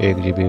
1 GB